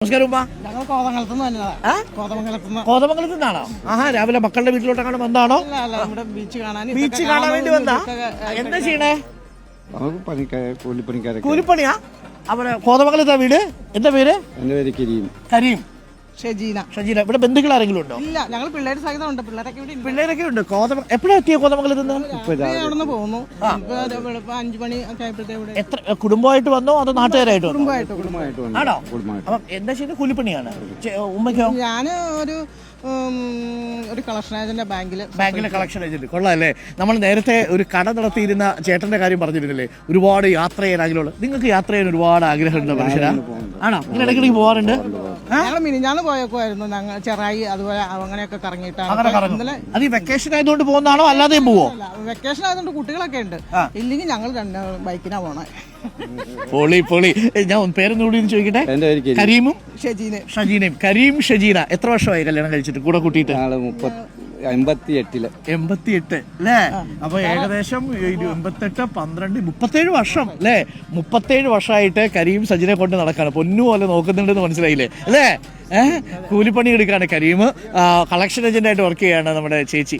നമസ്കാരം ഉമ്മ. ഞങ്ങൾ കോതമംഗലത്ത് നിന്നാണോ? ആഹാ, രാവിലെ മക്കളുടെ വീട്ടിലോട്ടങ്ങനെ വന്നാണോ? ബീച്ച് കാണാൻ വേണ്ടി വന്നാ? എന്താ ചെയ്യണേ? കൂലിപ്പണിയാ? അവിടെ കോതമംഗലത്താ വീട്? എന്താ പേര്? എന്റെ പേര് കരീം. ഷജീന. ഇവിടെ ബന്ധുക്കൾ ആരെങ്കിലും ഉണ്ടോ? ഇല്ല, ഞങ്ങൾ പിള്ളേർ സഹിതമുണ്ട്. പിള്ളേരൊക്കെ ഉണ്ട്. എപ്പോഴാ എത്തിയ കോതമംഗലത്ത് നിന്ന്? അവിടെ പോകുന്നു. 5 മണി ഒക്കെ ആയപ്പോഴത്തേക്ക്. എത്ര കുടുംബമായിട്ട് വന്നോ അതോ നാട്ടുകാരായിട്ട് വന്നോ? കുടുംബമായിട്ട്. ആണോ? അപ്പം എന്താ ചെയ്യുന്നത്? കൂലിപ്പണിയാണ്. ഉമ്മയ്ക്കോ? ഞാൻ ഒരു കളക്ഷൻ ഏജന്റ് ബാങ്കിലെ കളക്ഷൻ ഏജന്റ്. കൊള്ളാല്ലേ. നമ്മൾ നേരത്തെ ഒരു കട നടത്തിയിരുന്ന ചേട്ടന്റെ കാര്യം പറഞ്ഞിരുന്നില്ലേ, ഒരുപാട് യാത്ര ചെയ്യാൻ ആഗ്രഹമുള്ള. നിങ്ങൾക്ക് യാത്ര ചെയ്യാൻ ഒരുപാട് ആഗ്രഹമുണ്ട് മനുഷ്യരാ? ആണോ? നിങ്ങൾ ഇടയ്ക്കിടയ്ക്ക് പോകാറുണ്ട്? ഞങ്ങൾ മിനിഞ്ഞാന്ന് പോയേക്കുമായിരുന്നു. ഞങ്ങൾ ചെറായി അതുപോലെ അങ്ങനെയൊക്കെ കറങ്ങിയിട്ടാണ്. അത് ഈ വെക്കേഷൻ ആയതുകൊണ്ട് പോകുന്നതാണോ അല്ലാതെയും പോവോ? വെക്കേഷൻ ആയതുകൊണ്ട് കുട്ടികളൊക്കെ ഉണ്ട്. ഇല്ലെങ്കിൽ ഞങ്ങൾ ബൈക്കിനാ പോണേ. പൊളി. ഞാൻ പേരൊന്നുകൂടി ചോദിക്കട്ടെ. കരീമും ഷജീനയും. കരീം ഷജീന എത്ര വർഷമായി കല്യാണം കഴിച്ചിട്ട് കൂടെ കൂട്ടിയിട്ട്? 88 അല്ലേ? അപ്പൊ ഏകദേശം 88, 12, 37 വർഷം അല്ലേ? 37 വർഷമായിട്ട് കരീം സജിനെ കൊണ്ട് നടക്കാണ്. പൊന്നു പോലെ നോക്കുന്നുണ്ടെന്ന് മനസ്സിലായില്ലേ അല്ലേ? കൂലിപ്പണി എടുക്കാണ് കരീം. കളക്ഷൻ ഏജന്റ് ആയിട്ട് വർക്ക് ചെയ്യാണ് നമ്മുടെ ചേച്ചി.